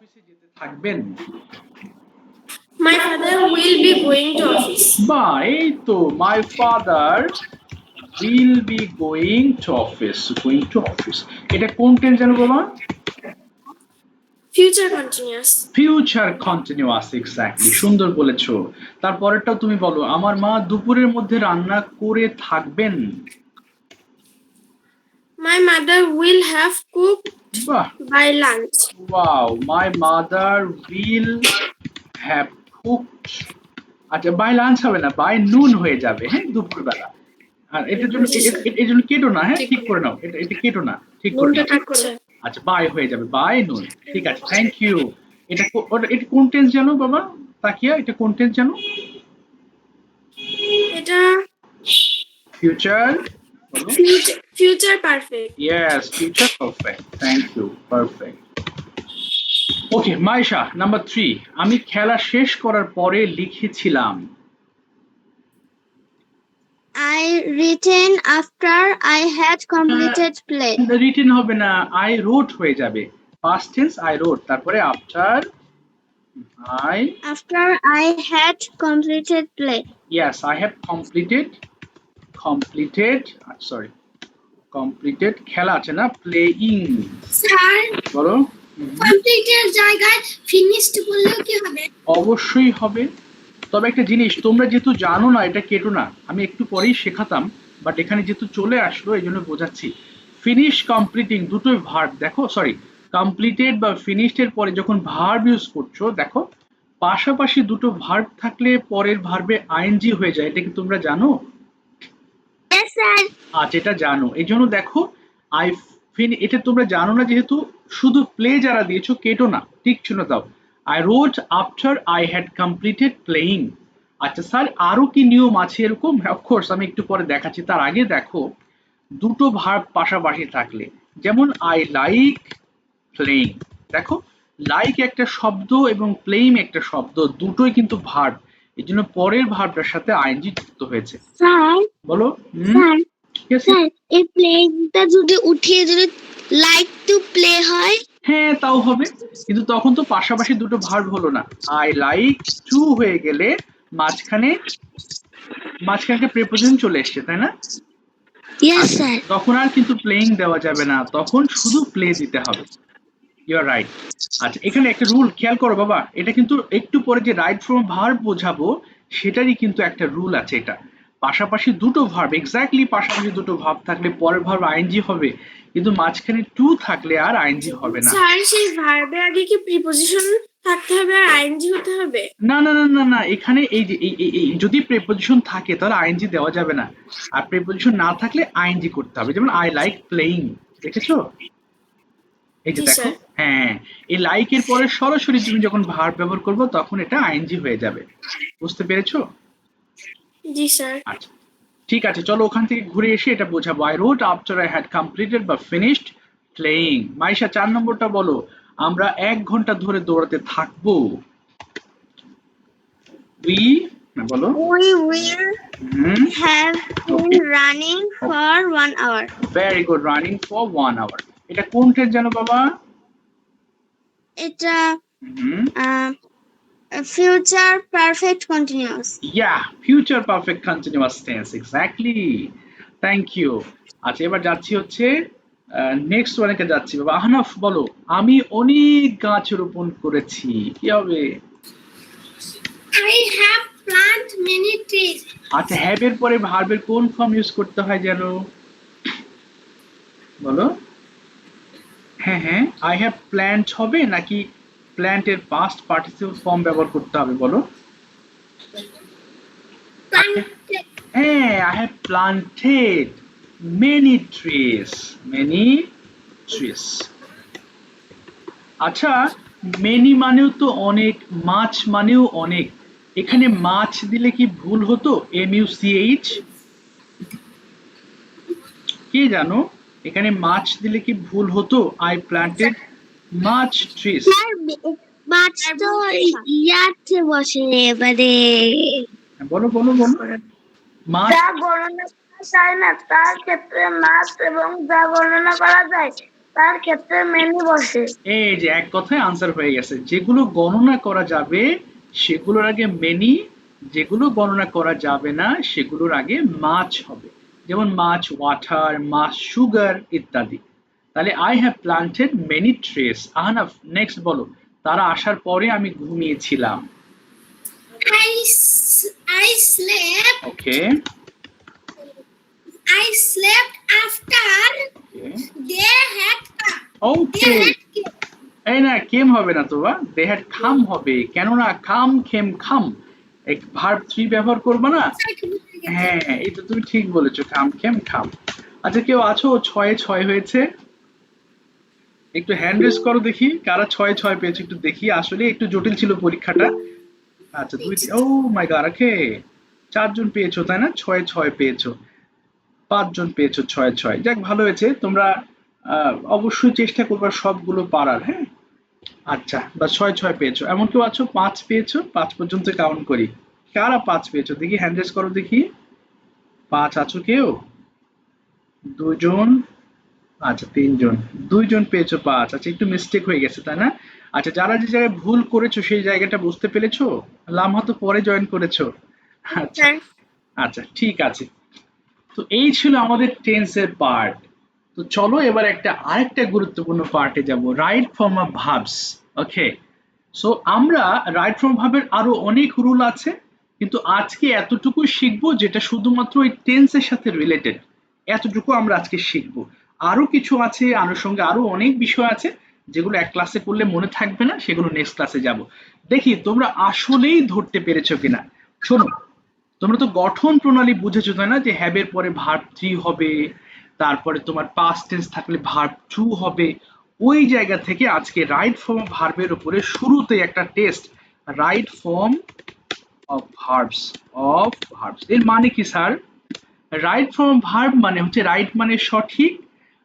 অফিসে যেতে থাকবেন? My father will be going to office. বা এই তো my father will be going to office. Going to office. এটা কোন টেন্স জানো বাবা? Future continuous. Future continuous, exactly, সুন্দর বলেছো। তারপরেরটাও তুমি বলো, আমার মা দুপুরের মধ্যে রান্না করে থাকবেন। My mother will have cooked বাহ, by lunch. Wow, my mother will have cooked. আচ্ছা, বাই লাঞ্চ হবে না, বাই নুন হয়ে যাবে, হ্যাঁ, দুপুরবেলা। আর এটার জন্য এর জন্য কেটো না, হ্যাঁ, ঠিক করে নাও, এটা কেটো না, ঠিক করে নাও। আচ্ছা। আচ্ছা, বাই হয়ে যাবে, বাই নুন, ঠিক আছে, থ্যাংক ইউ। এটা কোন টেন্স জানো বাবা? তাকিয়া, এটা কোন টেন্স জানো? এটা ফিউচার, বলো। future perfect. Yes, future perfect. Thank you. Perfect. Okay, Maisha, number 3, আমি খেলা শেষ করার পরে লিখেছিলাম। I written after I had completed play. Written হবে না, আই রোট হয়ে যাবে। পাস্ট টেন্স আই রোট, তারপরে after I, After I had completed play. Yes, I have completed, sorry, completed খেলা আছে না, প্লেইং, স্যার, বলো। কমপ্লিটের জায়গায় ফিনিশড বললেও কি হবে? অবশ্যই হবে। তবে একটা জিনিস, তোমরা যেহেতু জানো না, এটা কেটো না, আমি একটু পরেই শেখাতাম, বাট এখানে যেহেতু চলে আসলো এই জন্য বোঝাচ্ছি। ফিনিশ কমপ্লিটিং দুটোই ভার্ব, দেখো, সরি, কমপ্লিটেড বা ফিনিশড এর পরে যখন ভার্ব ইউজ করছো, দেখো পাশাপাশি দুটো ভার্ব থাকলে পরের ভার্বে আইএনজি হয়ে যায়, এটা কি তোমরা জানো? Yes, sir. আচ্ছা, এটা জানো, এই জন্য দেখো আই এটা তোমরা জানো না যেহেতু, শুধু প্লে যারা দিয়েছো কেটো না, ঠিক শুনে দাও। I রোট after I had completed playing. আচ্ছা স্যার, আরো কি নিয়ম আছে এরকম? অফকোর্স, আমি একটু পরে দেখাচ্ছি, তার আগে দেখো দুটো ভার্ব পাশাপাশি থাকলে, যেমন আই লাইক প্লেইং, দেখো লাইক একটা শব্দ এবং প্লেইং একটা শব্দ, দুটোই কিন্তু ভার্ব, এই জন্য পরের ভার্বটার সাথে আইএনজি যুক্ত হয়েছে। Sir, বলো। sir, Yes, sir, এই প্লেটা যদি উঠিয়ে যদি লাইক টু প্লে হয়, হ্যাঁ, তাও হবে, কিন্তু তখন তো পাশাপাশি দুটো ভার্ব হলো না। আই লাইক টু হয়ে গেলে মাঝখানে একটা প্রিপোজিশন চলে এসছে, তাই না? yes sir. তখন আর কিন্তু প্লেইং দেওয়া যাবে না, তখন শুধু প্লে দিতে হবে। You are right. আচ্ছা, এখানে একটা রুল খেয়াল করো বাবা, এটা কিন্তু একটু পরে যে রাইট ফ্রম ভার্ব বোঝাবো সেটারই কিন্তু একটা রুল আছে। এটা পাশাপাশি দুটো ভার্ব, এক্স্যাক্টলি পাশাপাশি দুটো ভার্ব থাকলে পরের ভার্ব আইএনজি হবে, কিন্তু মাঝখানে টু থাকলে আর আইএনজি হবে না। স্যার, সেই ভার্বের আগে কি প্রিপোজিশন থাকতে হবে আর আইএনজি হতে হবে? না না না না না, এখানে এই যে এই যদি প্রিপোজিশন থাকে তাহলে আইএনজি দেওয়া যাবে না, আর প্রিপোজিশন না থাকলে আইএনজি করতে হবে। যেমন আই লাইক প্লেইং, দেখেছো? এই যে জি, দেখো, স্যার। হ্যাঁ, এই লাইকের পরে সরাসরি তুমি যখন ভার্ব ব্যবহার করবে তখন এটা আইএনজি হয়ে যাবে। বুঝতে পেরেছো? জি স্যার। আচ্ছা, ঠিক আছে, চলো ওখান থেকে ঘুরে এসে এটা বোঝাবো। I রোট after I had completed বা ফিনিশড প্লেইং। মাইশা, 4 নম্বরটা বলো, আমরা 1 ঘন্টা ধরে দৌড়াতে থাকবো। উই, বলো। We will have been running for 1 hour. Very good, running for 1 hour. এটা কোন টেন্স জানো বাবা? এটা future perfect continuous. Yeah, future perfect continuous tense, exactly, thank you. আচ্ছা, এবার যাচ্ছি হচ্ছে নেক্সট ওয়ানকে যাচ্ছি বাবা। আহনাফ, বলো, আমি অনেক গাছ রোপণ করেছি। কি হবে? I have planted many trees. আচ্ছা, হ্যাভ এর পরে ভার্বের কোন ফর্ম ইউজ করতে হয় জানো? বলো। হ্যাঁ হ্যাঁ, আই হ্যাভ প্ল্যান্ট হবে নাকি প্ল্যান্টের পাস্ট পার্টিসিপল ফর্ম ব্যবহার করতে হবে? বলো। Planted. হ্যাঁ, I have planted many trees, many trees. আচ্ছা, মেনি মানেও তো অনেক, মাছ মানেও অনেক, এখানে মাছ দিলে কি ভুল হতো? MUCH, কে জানো? এখানে মাছ দিলে কি ভুল হতো? I planted much trees. Sir, মাছ তো ইয়াতে বসে, এবারে বলো বলো বলো। মাছ, যা গণনা করা যায় না তার ক্ষেত্রে মাছ এবং যা গণনা করা যায় তার ক্ষেত্রে মেনি বসে। এই যে এক কথায় আনসার হয়ে গেছে, যেগুলো গণনা করা যাবে সেগুলোর আগে মেনি, যেগুলো গণনা করা যাবে না সেগুলোর আগে মাছ হবে, যেমন মাছ ওয়াটার, মাছ সুগার ইত্যাদি। তাহলে I have planted many trees. Ahnaf next বলো, তারা আসার পরে আমি ঘুমিয়েছিলাম। I slept. Okay I slept after they had come. ওকে এই না কেম হবে না তো, বা দে হ্যাড খাম হবে, কেননা খাম খেম খাম এক ভার্ব 3 ব্যবহার করবে না। হ্যাঁ এই তো তুমি ঠিক বলেছো, খাম খেম খাম। আচ্ছা কেউ আছো 6-6 হয়েছে? একটু হ্যান্ড রেজ করো দেখি, কারা 6-6 পেয়েছো একটু দেখি, আসলে একটু জটিল ছিল পরীক্ষাটা। আচ্ছা ও মাই গড, ওকে 4 জন পেয়েছো তাই না, 6-6 পেয়েছো, 5 জন পেয়েছো 6-6, যাক ভালো হয়েছে তোমরা। অবশ্যই চেষ্টা করবা সবগুলো পারার, হ্যাঁ। আচ্ছা বা 6-6 পেয়েছো, এমন কেউ আছো 5 পেয়েছো? 5 পর্যন্ত কাউন্ট করি, কারা 5 পেয়েছো দেখি, হ্যান্ড রেজ করো দেখি। 5 আছো কেউ? 2 জন, আচ্ছা 3 জন, 2 জন পেয়েছো 5। আচ্ছা একটু মিস্টেক হয়ে গেছে তাই না? আচ্ছা যারা যে জায়গায় ভুল করেছো সেই জায়গাটা বুঝতে পেরেছো? লামহা তো পরে জয়েন করেছো। আচ্ছা স্যার আচ্ছা ঠিক আছে। তো এই ছিল আমাদের টেন্সের পার্ট। তো চলো এবার আরেকটা গুরুত্বপূর্ণ পার্টে যাব, right form of verbs. Okay, so আমরা রাইট ফর্ম ভার্বের আরো অনেক রুল আছে, কিন্তু আজকে এতটুকু শিখবো যেটা শুধুমাত্র ওই টেন্সের সাথে রিলেটেড, এতটুকু আমরা আজকে শিখবো। আরো কিছু আছে আনুষঙ্গে, আরো অনেক বিষয় আছে যেগুলো এক ক্লাসে পড়লে মনে থাকবে না, সেগুলো নেক্সট ক্লাসে যাব। দেখি তোমরা আসলেই ধরতে পেরেছো কিনা। শোনো, তোমরা তো গঠন প্রণালী বুঝেছো তাই না, যে হ্যাবের পরে ভার্ব 3 হবে, তারপরে তোমার পাস্ট টেন্স থাকলে ভার্ব 2 হবে। ওই জায়গা থেকে আজকে রাইট ফর্ম অফ ভার্বের উপরে শুরুতে একটা test, right form of verbs এর মানে কি স্যার? রাইট ফর্ম ভার্ব মানে হচ্ছে, রাইট মানে সঠিক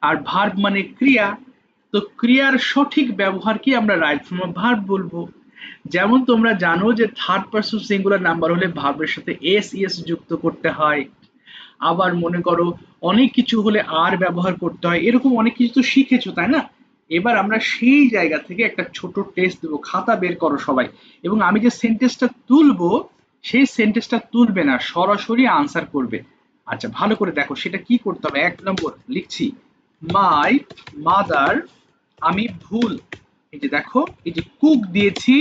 আর ভার্ব মানে ক্রিয়া। তো ক্রিয়ার সঠিক ব্যবহারকে আমরা রাইট ফর্ম অফ ভার্ব বলবো। যেমন তোমরা জানো যে থার্ড পারসন সিঙ্গুলার নাম্বার হলে ভার্বের সাথে এস ইএস যুক্ত করতে হয়, আবার মনে করো অনেক কিছু হলে আর ব্যবহার করতে হয়, এরকম অনেক কিছু তো শিখেছো তাই না। এবার আমরা সেই জায়গা থেকে একটা ছোট টেস্ট দেবো, খাতা বের করো সবাই, এবং আমি যে সেন্টেন্সটা তুলবো সেই সেন্টেন্সটা তুলবে না, সরাসরি আনসার করবে। আচ্ছা ভালো করে দেখো সেটা কি করতে হবে। 1 নম্বর লিখছি, মাই মাদার, আমি ভুল, এই যে দেখো এই যে কুক দিয়েছি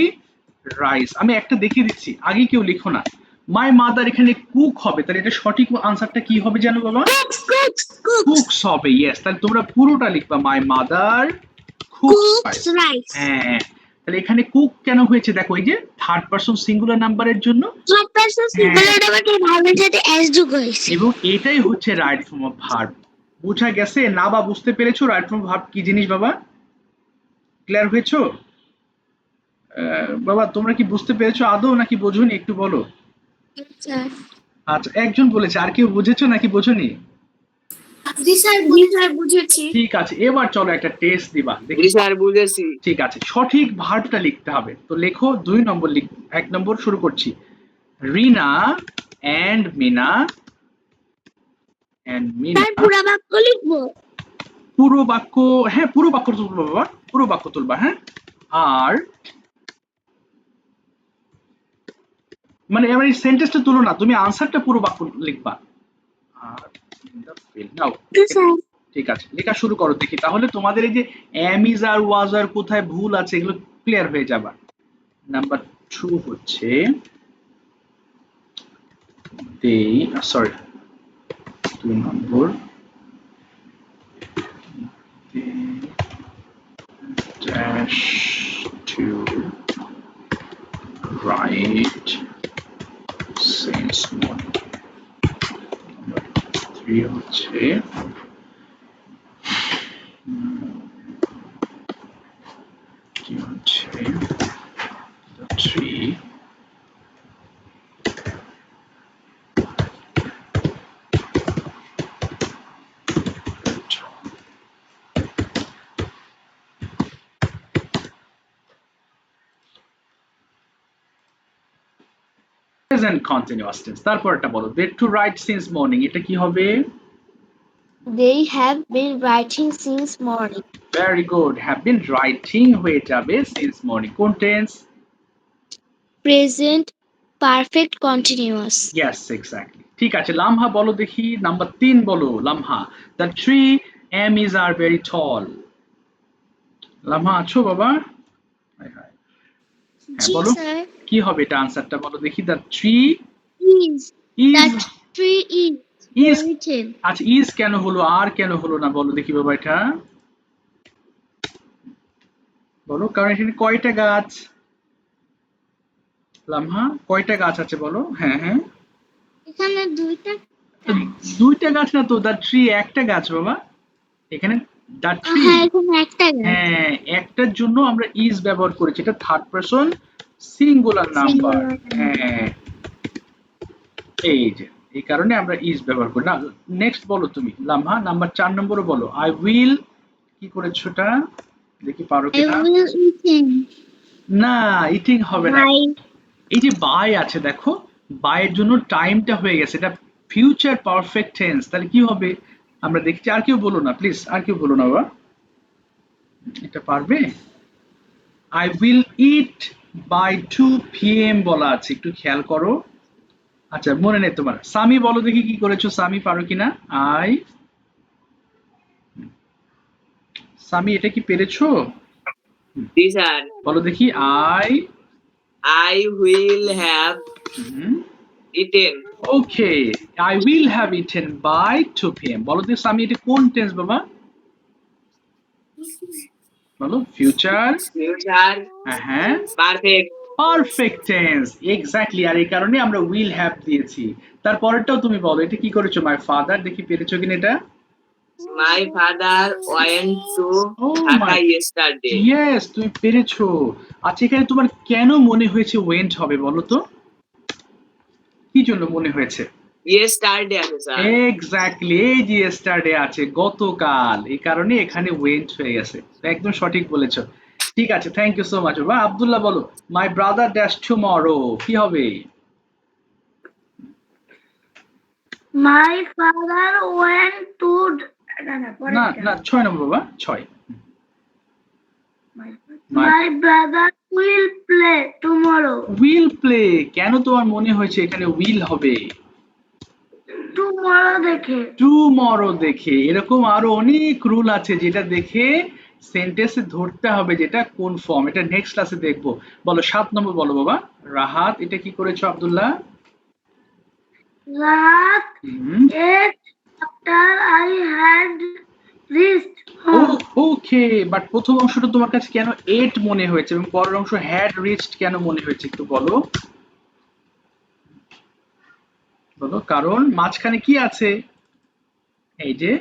রাইস, আমি একটা দেখিয়ে দিচ্ছি, আগে কেউ লিখো না। মাই মাদার এখানে কুক হবে, তাহলে এটা সঠিক আনসারটা কি হবে জানো বাবা? কুকস হবে, ইয়েস। তাহলে তোমরা পুরোটা লিখবা, মাই মাদার কুকস রাইস। হ্যাঁ, তাহলে এখানে কুক কেন হয়েছে দেখো, এই যে থার্ড পারসন সিঙ্গুলার নাম্বারের জন্য, থার্ড পারসন সিঙ্গুলার নাম্বারটি ভার্বের সাথে এস যোগ হয়েছে। এবং এটাই হচ্ছে রাইট ফর্ম অফ ভার্ব। বুঝা গেছে না বা বুঝতে পেরেছো রাইট ফর্ম অফ ভার্ব কি জিনিস বাবা? ক্লিয়ার হয়েছো? বাবা তোমরা কি বুঝতে পেরেছো আদৌ নাকি বোঝোনি একটু বলো। স্যার আচ্ছা একজন বলেছে, আর কেউ বুঝেছো নাকি বোঝোনি? জি স্যার, বুঝেছি। ঠিক আছে, এবার চলো একটা টেস্ট দিবা দেখি। জি স্যার বুঝেছি। ঠিক আছে, সঠিক ভার্বটা লিখতে হবে, তো লেখো 2 নম্বর লিখ। 1 নম্বর শুরু করছি, রিনা এন্ড মিনা, স্যার পুরো বাক্য লিখবো। পুরো বাক্য, হ্যাঁ পুরো বাক্য তুলবা বাবা, পুরো বাক্য তুলবা, হ্যাঁ। আর মানে এবার এই সেন্টেন্সটা তুলো না, তুমি আনসারটা পুরো বাক্য লিখবা। আর নাও স্যার ঠিক আছে, লেখা শুরু করো দেখি, তাহলে তোমাদের এই যে এম ইজ আর ওয়াজ আর কোথায় ভুল আছে এগুলো ক্লিয়ার হয়ে যাবে। নাম্বার 2 হচ্ছে they, sorry, 2 number, they dash to write since morning. Number 3 হচ্ছে কি হচ্ছে, the tree present continuous tense। তারপরটা বলো, they to write since morning, এটা কি হবে? They have been writing since morning. Very good. Have been writing হয়ে যাবে since morning. কোন tense? Present perfect continuous. Yes, exactly. ঠিক আছে, লামহা বলো দেখি, নাম্বার 3 বলো লামহা। The tree Emmys are very tall. লামহা আছো বাবা? হায় হায়। হ্যাঁ Ji বলো, sir. কি হবে এটা আনসারটা বলো দেখি। The tree Is is that tree is is very thin. আচ্ছা is কেন হলো, আর কেন হলো না বলো দেখি বাবা এটা বলো, কারণ এখানে কয়টা গাছ? লামহা কয়টা গাছ আছে বলো। হ্যাঁ হ্যাঁ, এখানে দুইটা তো দুইটা গাছ না তো, দা ট্রি একটা গাছ বাবা এখানে। দা ট্রি, হ্যাঁ এখানে একটা গাছ হ্যাঁ একটার জন্য আমরা ইজ ব্যবহার করেছি, এটা third person singular number. Singular হ্যাঁ এই যে এই কারণে আমরা ইজ ব্যবহার করি না। নেক্সট বলো তুমি লামহা, নাম্বার 4 নম্বরও বলো। আই উইল, কি করেছো এটা দেখি পারো I কিনা। will eat না, ইটিং হবে না। by এই যে বাই আছে দেখো, বাইয়ের জন্য টাইমটা হয়ে গেছে, এটা ফিউচার পারফেক্ট টেন্স, তাহলে কি হবে আমরা দেখছি। আর কেউ বলো না প্লিজ, আর কেউ বলো না বাবা, এটা পারবে। I will eat by 2 PM বলা আছে, একটু খেয়াল করো। আচ্ছা মনে নেই তোমার। সামি বলো দেখি কি করেছো, সামি পারো কিনা। আই, সামি এটা কি পেরেছো? জি স্যার। বলো দেখি। I I will have eaten. Okay, I will have eaten by 2 PM। বলো দেখি সামি এটা কোন টেন্স বাবা? বলো ফিউচার। Future হ্যাঁ perfect. Perfect tense, exactly. আর এই কারণে আমরা উইল হ্যাভ দিয়েছি। তারপরেরটাও তুমি বলো, এটা কি করেছো? মাই ফাদার, দেখি পেরেছো কিনা এটা। My father went to Oh Dhaka my, yesterday. Yes তুমি পেরেছো। আচ্ছা এখানে তোমার কেন মনে হয়েছে ওয়েন্ট হবে বলো তো, কি জন্য মনে হয়েছে? Yesterday আছে স্যার। এক্স্যাক্টলি, এই যে ইয়েস্টারডে আছে গতকাল, এই কারণে এখানে ওয়েন্ট হয়ে গেছে। একদম সঠিক বলেছো। ঠিক আছে, থ্যাংক ইউ সো মাচ বাবা। আব্দুল্লাহ বলো, মাই ব্রাদার ড্যাশ টুমরো, কি হবে? My father went to না না 6 নম্বর বাবা, 6। My brother will play tomorrow. Will play, কেন তোমার মনে হয়েছে এখানে উইল হবে? Tomorrow দেখে টুমরো দেখে। এরকম আরো অনেক রুল আছে যেটা দেখে সেন্টেন্সে ধরতে হবে যেটা কোন ফর্ম, এটা নেক্সট ক্লাসে দেখবো। বলো 7 নম্বর বলো বাবা। রাহাত, এটা কি করেছো আব্দুল্লাহ? রাত হুম, ate after I had reached home. Okay, but প্রথম অংশটা তোমার কাছে কেন এট মনে হয়েছে এবং পরের অংশ হ্যাড রিচড কেন মনে হয়েছে একটু বলো। বলো, কারণ মাঝখানে কি আছে? এই যে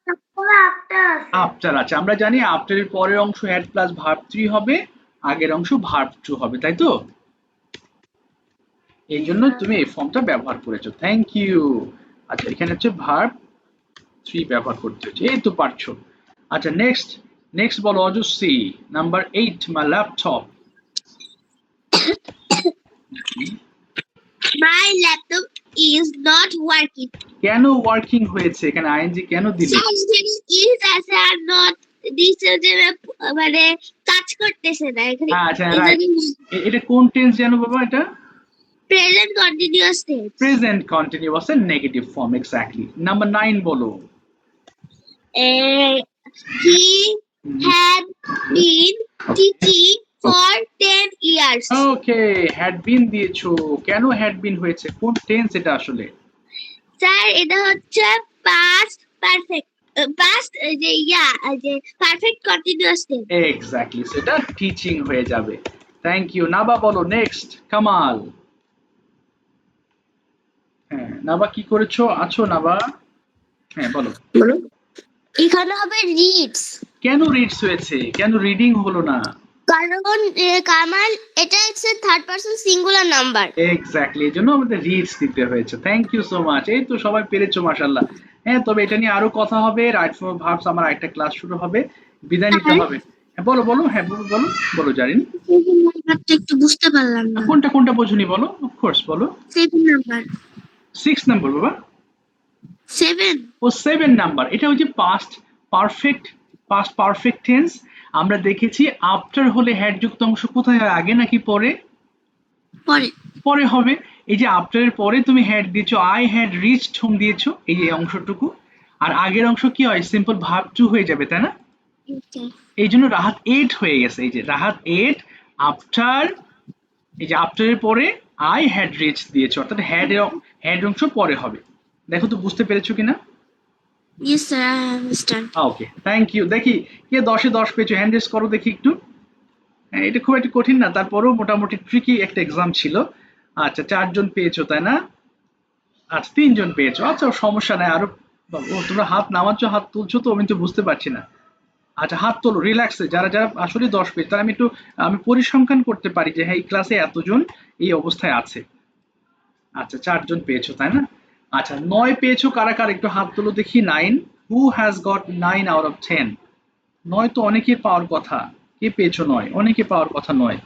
তারপরে after আফটার আছে। আমরা জানি আফটার এর পরের অংশ হ্যাড প্লাস ভার্ব 3 হবে, আগের অংশ ভার্ব 2 হবে, তাই তো? এই জন্য তুমি এই ফর্মটা ব্যবহার করেছো, থ্যাংক ইউ। আচ্ছা এখানে হচ্ছে ভার্ব 3 ব্যবহার করতে হচ্ছে, এই তো পারছো। আচ্ছা নেক্সট, নেক্সট বলো Ojaswi, number 8, my laptop. My laptop is not working. কেন ওয়ার্কিং হয়েছে, এখানে আইএনজি কেন দিলে? is আছে আর not দিছে যে মানে কাজ করতেছে না এখানে আচ্ছা রাইট, এটা কোন টেন্স জানো বাবা? এটা present continuous tense present continuous এর নেগেটিভ ফর্ম, এক্স্যাক্টলি। নাম্বার 9 বলো। he had been teaching for 10 years. Okay, had been দিয়েছো, কেন হ্যাড বিন হয়েছে, কোন টেন্স এটা আসলে? স্যার এটা হচ্ছে পাস্ট পারফেক্ট পাস্ট যে যে পারফেক্ট কন্টিনিউয়াস টেন্স। এক্স্যাক্টলি, সেটা টিচিং হয়ে যাবে। Thank you. নাবা বলো নেক্সট। কামাল, হ্যাঁ নাবা কি করেছো, আছো নাবা? হ্যাঁ বলো। এখানে হবে রিডস, কেন রিডস হয়েছে, কেন রিডিং হলো না? কারণ কামাল এটা হচ্ছে third person singular number. Exactly, এই জন্য আমাদের রিডস দিতে হয়েছে। থ্যাংক ইউ সো মাচ, এই তো সবাই পেরেছো মাশাআল্লাহ। হ্যাঁ তবে এটা নিয়ে আরো কথা হবে, রাইট ফর্ম অফ ভার্বস, আমার একটা ক্লাস শুরু হবে, বিদায় নিতে হবে। হ্যাঁ বলো বলো, হ্যাঁ বলো বলো বলো জারিন। নাম্বারটা একটু বুঝতে পারলাম না। কোনটা কোনটা বোঝুনি বলো, অফ কোর্স বলো। 7 নাম্বার। 6 নম্বর বাবা। 7. ও 7 নাম্বার, এটা হচ্ছে পাস্ট পারফেক্ট টেন্স। আমরা দেখেছি আফটার হলে হ্যাড যুক্ত অংশ কোথায় হয়, আগে নাকি পরে? পরে। পরে হবে। এই যে আফটারের পরে তুমি হ্যাড দিয়েছো, আই হ্যাড রিচড হোম দিয়েছো, এই যে অংশটুকু। আর আগের অংশ কি হয়, সিম্পল ভার্ব টু হয়ে যাবে, তাই না? এই জন্য রাহাত এট হয়ে গেছে। এই যে রাহাত এট আফটার, এই যে আফটারের পরে আই হ্যাড রিচ দিয়েছো, অর্থাৎ হ্যাড অংশ পরে হবে। দেখো তো বুঝতে পেরেছো কিনা? Yes, sir, I understand. Okay, thank you. দেখি কে 10-এ 10 পেয়েছো, হ্যান্ড রেজ করো দেখি একটু। হ্যাঁ, এটা খুব একটা কঠিন না, তারপরেও মোটামুটি ট্রিকি একটা এক্সাম ছিল। আচ্ছা, 4 জন পেয়েছো তাই না? আচ্ছা, 3 জন পেয়েছো। আচ্ছা, সমস্যা নাই। আরো ও তোমরা হাত নামাচ্ছ, হাত তুলছো তো আমি তো বুঝতে পারছি না। আচ্ছা, হাত তোলো রিল্যাক্সে, যারা যারা আসলে 10 পেয়েছে তারা আমি পরিসংখ্যান করতে পারি যে হ্যাঁ এই ক্লাসে এতজন এই অবস্থায় আছে। আচ্ছা, 4 জন পেয়েছো তাই না? আচ্ছা, 9 পেয়েছো কারা কারা, একটু হাত তোলো দেখি। 9, who has got 9 out of 10? 9 তো অনেকের পাওয়ার কথা। কে পেয়েছো 9? অনেকে পাওয়ার কথা 9।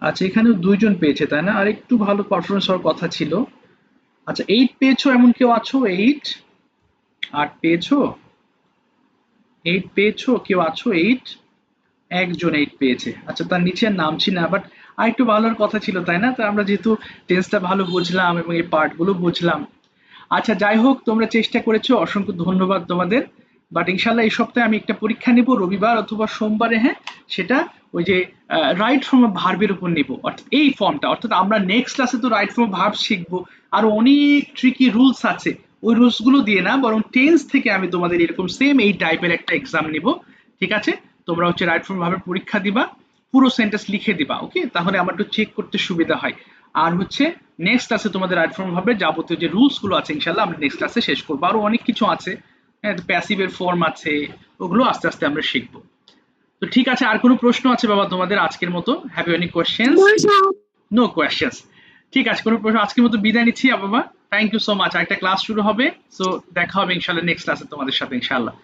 আচ্ছা, এখানেও 2 জন পেয়েছে তাই না? আর একটু ভালো পারফরমেন্স হওয়ার কথা ছিল। আচ্ছা, 8 পেয়েছো, এমন কেউ আছো? 8 পেয়েছো? 8 পেয়েছো, কেউ আছো 8? একজন 8 পেয়েছে। আচ্ছা, তার নিচে আর নামছি না, বাট আর একটু ভালোর কথা ছিল তাই না? তো আমরা যেহেতু টেন্সটা ভালো বুঝলাম এবং এই পার্টগুলো বুঝলাম। আচ্ছা, যাই হোক, তোমরা চেষ্টা করেছো, অসংখ্য ধন্যবাদ তোমাদের। বাট ইনশাল্লাহ এই সপ্তাহে আমি একটা পরীক্ষা নেব রবিবার অথবা সোমবারে। হ্যাঁ, সেটা ওই যে রাইট ফ্রম আ ভার্বের উপর নেব, অর্থাৎ এই ফর্মটা। অর্থাৎ আমরা নেক্সট ক্লাসে তো রাইট ফ্রম ভার্ব শিখবো, আরো অনেক ট্রিকি রুলস আছে। ওই রুলস গুলো দিয়ে না, বরং টেন্স থেকে আমি তোমাদের এরকম সেম এই টাইপের একটা এক্সাম নিব। ঠিক আছে? তোমরা হচ্ছে রাইট ফ্রম ভার্বের পরীক্ষা দিবা, পুরো সেন্টেন্স লিখে দিবা। ওকে, তাহলে আমার একটু চেক করতে সুবিধা হয়। আর হচ্ছে নেক্সট ক্লাসে তোমাদের রাইট ফর্ম হবে, যাবতীয় যে রুলস গুলো আছে ইনশাল্লাহ আমরা নেক্সট ক্লাসে শেষ করবো। আরো অনেক কিছু আছে, প্যাসিভের ফর্ম আছে, ওগুলো আস্তে আস্তে আমরা শিখবো। তো ঠিক আছে, আর কোনো প্রশ্ন আছে বাবা তোমাদের আজকের মতো? Have you any questions? No, sir. No questions. ঠিক আছে, কোনো প্রশ্ন? আজকের মতো বিদায় নিচ্ছি বাবা। Thank you so much. আরেকটা ক্লাস শুরু হবে, সো দেখা হবে ইনশাল্লাহ নেক্সট ক্লাসে তোমাদের সাথে ইনশাল্লাহ।